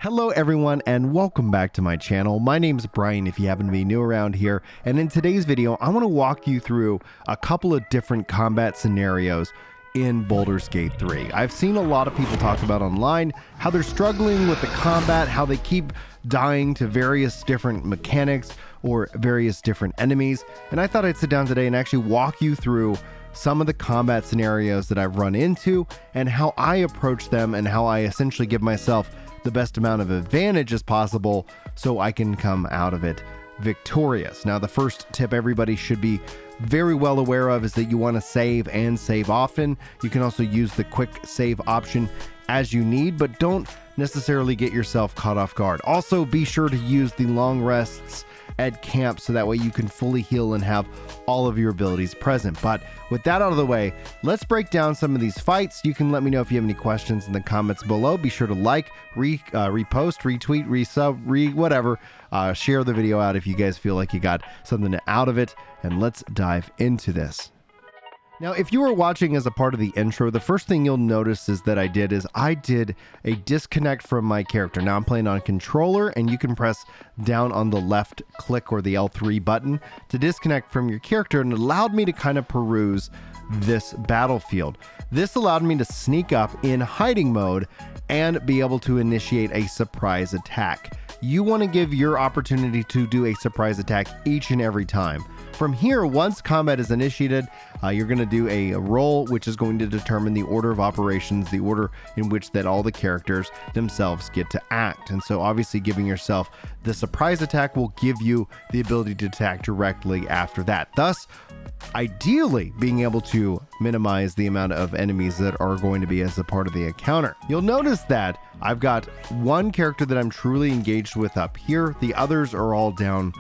Hello everyone and welcome back to my channel. My name is Brian if you happen to be new around here, and in today's video I want to walk you through a couple of different combat scenarios in Baldur's Gate 3. I've seen a lot of people talk about online how they're struggling with the combat, how they keep dying to various different mechanics or various different enemies, and I thought I'd sit down today and actually walk you through some of the combat scenarios that I've run into and how I approach them and how I essentially give myself the best amount of advantage as possible so I can come out of it victorious. Now, the first tip everybody should be very well aware of is that you want to save and save often. You can also use the quick save option as you need, but don't necessarily get yourself caught off guard. Also, be sure to use the long rests at camp so that way you can fully heal and have all of your abilities present. But with that out of the way, let's break down some of these fights. You can let me know if you have any questions in the comments below. Be sure to like, repost, retweet, resub, whatever. Share the video out if you guys feel like you got something out of it, and let's dive into this. Now, if you were watching as a part of the intro, the first thing you'll notice is that I did a disconnect from my character. Now I'm playing on controller, and you can press down on the left click or the L3 button to disconnect from your character, and it allowed me to kind of peruse this battlefield. This allowed me to sneak up in hiding mode and be able to initiate a surprise attack. You want to give your opportunity to do a surprise attack each and every time. From here, once combat is initiated, you're going to do a roll, which is going to determine the order of operations, the order in which that all the characters themselves get to act. And so obviously giving yourself the surprise attack will give you the ability to attack directly after that. Thus, ideally being able to minimize the amount of enemies that are going to be as a part of the encounter. You'll notice that I've got one character that I'm truly engaged with up here. The others are all down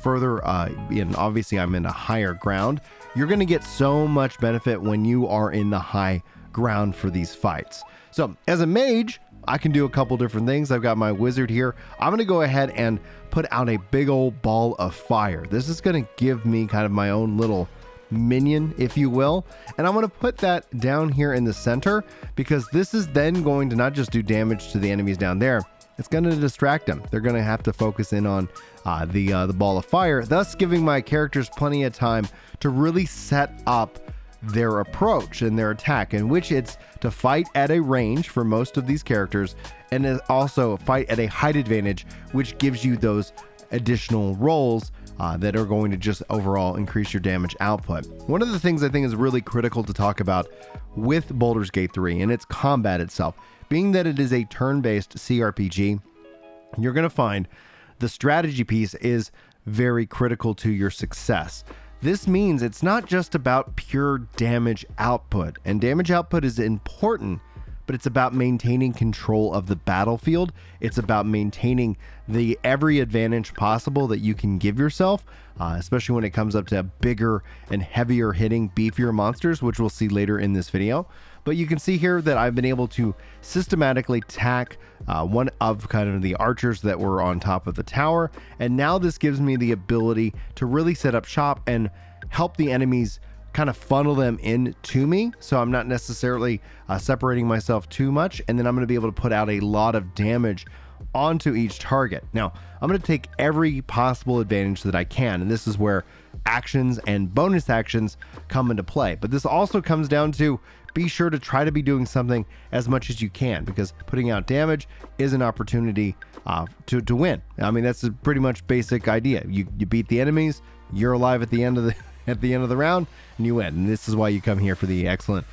further, and obviously I'm in a higher ground. You're going to get so much benefit when you are in the high ground for these fights. So as a mage, I can do a couple different things. I've got my wizard here. I'm going to go ahead and put out a big old ball of fire. This is going to give me kind of my own little minion, if you will, and I'm going to put that down here in the center because this is then going to not just do damage to the enemies down there, it's going to distract them. They're going to have to focus in on the ball of fire, thus giving my characters plenty of time to really set up their approach and their attack, in which it's to fight at a range for most of these characters, and also fight at a height advantage, which gives you those additional rolls that are going to just overall increase your damage output. One of the things I think is really critical to talk about with Baldur's Gate 3 and its combat itself, being that it is a turn-based CRPG, you're going to find the strategy piece is very critical to your success. This means it's not just about pure damage output, and damage output is important, but it's about maintaining control of the battlefield. It's about maintaining the every advantage possible that you can give yourself, especially when it comes up to bigger and heavier hitting, beefier monsters, which we'll see later in this video. But you can see here that I've been able to systematically attack one of kind of the archers that were on top of the tower. And now this gives me the ability to really set up shop and help the enemies kind of funnel them in to me, so I'm not necessarily separating myself too much, and then I'm going to be able to put out a lot of damage onto each target. Now, I'm going to take every possible advantage that I can, and this is where actions and bonus actions come into play. But this also comes down to be sure to try to be doing something as much as you can, because putting out damage is an opportunity to win. I mean, that's a pretty much basic idea. You beat the enemies, you're alive at the end of the round, and you win. And this is why you come here for the excellent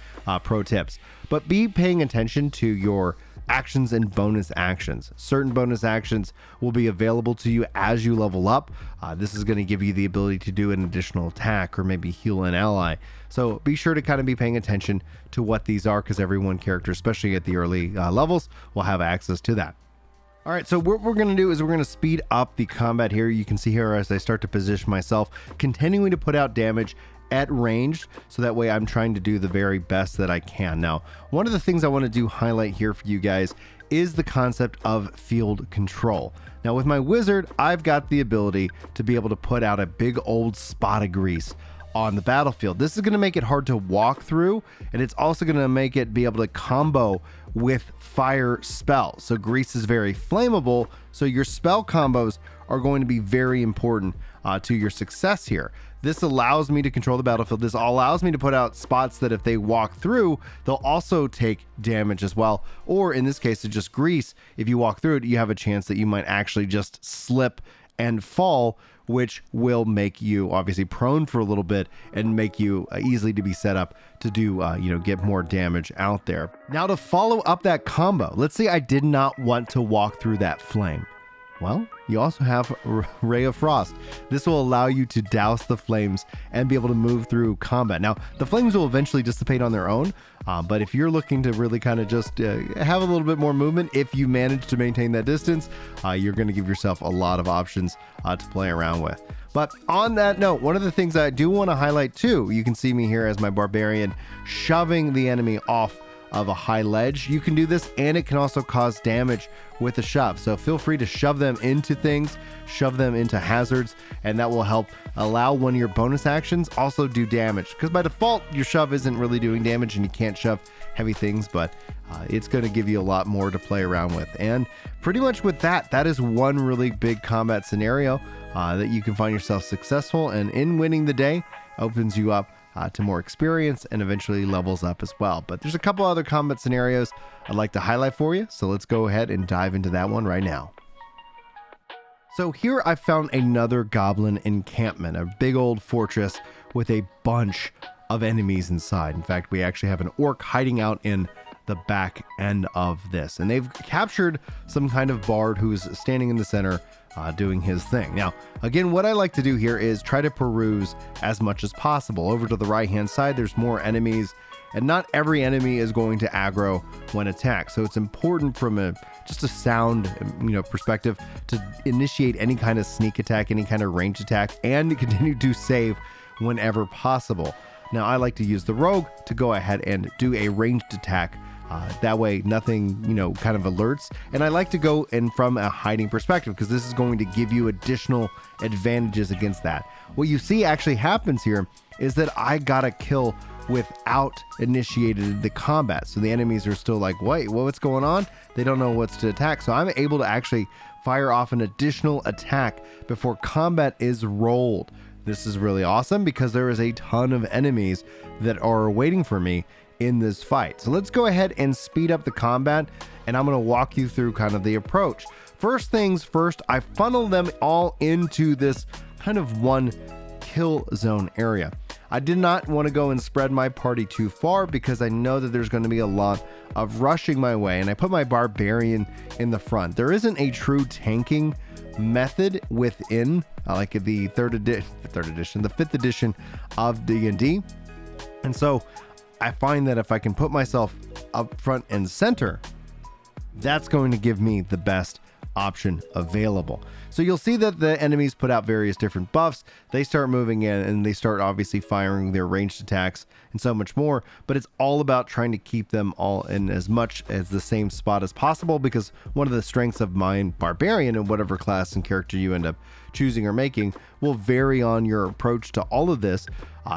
pro tips. But be paying attention to your actions and bonus actions. Certain bonus actions will be available to you as you level up. This is going to give you the ability to do an additional attack or maybe heal an ally. So be sure to kind of be paying attention to what these are, because every one character, especially at the early levels, will have access to that. All right, so what we're going to do is we're going to speed up the combat here. You can see here as I start to position myself, continuing to put out damage at range, so that way I'm trying to do the very best that I can. Now, one of the things I want to do highlight here for you guys is the concept of field control. Now, with my wizard, I've got the ability to be able to put out a big old spot of grease on the battlefield. This is going to make it hard to walk through, and it's also going to make it be able to combo with fire spells. So grease is very flammable, so your spell combos are going to be very important to your success here. This allows me to control the battlefield. This allows me to put out spots that if they walk through, they'll also take damage as well. Or in this case, it's just grease. If you walk through it, you have a chance that you might actually just slip and fall, which will make you obviously prone for a little bit and make you easily to be set up to do, get more damage out there. Now to follow up that combo, let's say I did not want to walk through that flame. Well, you also have Ray of Frost. This will allow you to douse the flames and be able to move through combat. Now, the flames will eventually dissipate on their own, but if you're looking to really kind of just have a little bit more movement, if you manage to maintain that distance, you're going to give yourself a lot of options to play around with. But on that note, one of the things I do want to highlight too, you can see me here as my barbarian shoving the enemy off of a high ledge. You can do this, and it can also cause damage with a shove. So feel free to shove them into things, shove them into hazards, and that will help allow one of your bonus actions also do damage. Because by default, your shove isn't really doing damage and you can't shove heavy things, but it's going to give you a lot more to play around with. And pretty much with that, that is one really big combat scenario that you can find yourself successful, and in winning the day opens you up to more experience and eventually levels up as well. But there's a couple other combat scenarios I'd like to highlight for you, so let's go ahead and dive into that one right now. So here I found another goblin encampment, a big old fortress with a bunch of enemies inside. In fact, we actually have an orc hiding out in the back end of this, and they've captured some kind of bard who's standing in the center doing his thing. Now, again, what I like to do here is try to peruse as much as possible. Over to the right hand side, there's more enemies, and not every enemy is going to aggro when attacked. So it's important from just a sound perspective to initiate any kind of sneak attack, any kind of range attack, and continue to save whenever possible. Now, I like to use the rogue to go ahead and do a ranged attack. That way nothing, kind of alerts. And I like to go in from a hiding perspective, because this is going to give you additional advantages against that. What you see actually happens here is that I got a kill without initiated the combat. So the enemies are still like, wait, what's going on? They don't know what's to attack. So I'm able to actually fire off an additional attack before combat is rolled. This is really awesome because there is a ton of enemies that are waiting for me in this fight. So let's go ahead and speed up the combat, and I'm going to walk you through kind of the approach. First things first, I funnel them all into this kind of one kill zone area. I did not want to go and spread my party too far because I know that there's going to be a lot of rushing my way, and I put my barbarian in the front. There isn't a true tanking method within like the fifth edition of D&D, and so I find that if I can put myself up front and center, that's going to give me the best option available. So you'll see that the enemies put out various different buffs. They start moving in and they start obviously firing their ranged attacks and so much more, but it's all about trying to keep them all in as much as the same spot as possible, because one of the strengths of my barbarian and whatever class and character you end up choosing or making will vary on your approach to all of this,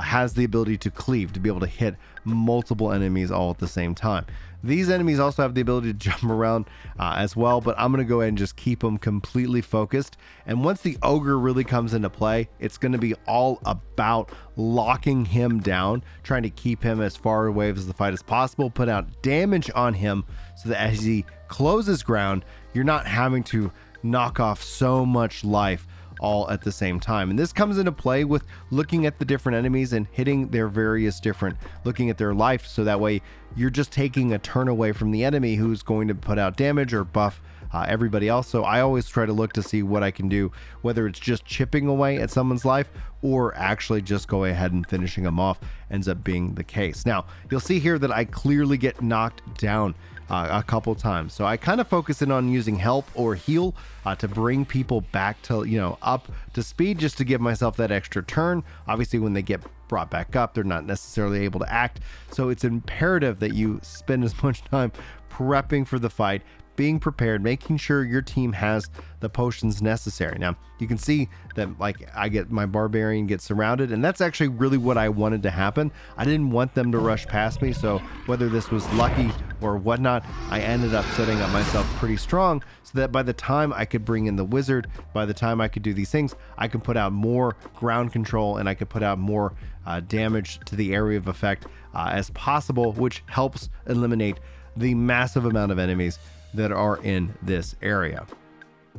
has the ability to cleave, to be able to hit multiple enemies all at the same time. These enemies also have the ability to jump around as well, but I'm going to go ahead and just keep them completely focused. And once the ogre really comes into play, it's going to be all about locking him down, trying to keep him as far away as the fight as possible, put out damage on him so that as he closes ground, you're not having to knock off so much life all at the same time. And this comes into play with looking at the different enemies and hitting their various different, looking at their life, so that way you're just taking a turn away from the enemy who's going to put out damage or buff everybody else. So I always try to look to see what I can do, whether it's just chipping away at someone's life or actually just go ahead and finishing them off ends up being the case. Now you'll see here that I clearly get knocked down a couple times, so I kind of focus in on using help or heal to bring people back to up to speed, just to give myself that extra turn. Obviously when they get brought back up, they're not necessarily able to act, so it's imperative that you spend as much time prepping for the fight, being prepared, making sure your team has the potions necessary. Now you can see that my barbarian gets surrounded, and that's actually really what I wanted to happen. I didn't want them to rush past me, so whether this was lucky or whatnot, I ended up setting up myself pretty strong so that by the time I could bring in the wizard, by the time I could do these things, I could put out more ground control and I could put out more damage to the area of effect as possible, which helps eliminate the massive amount of enemies that are in this area.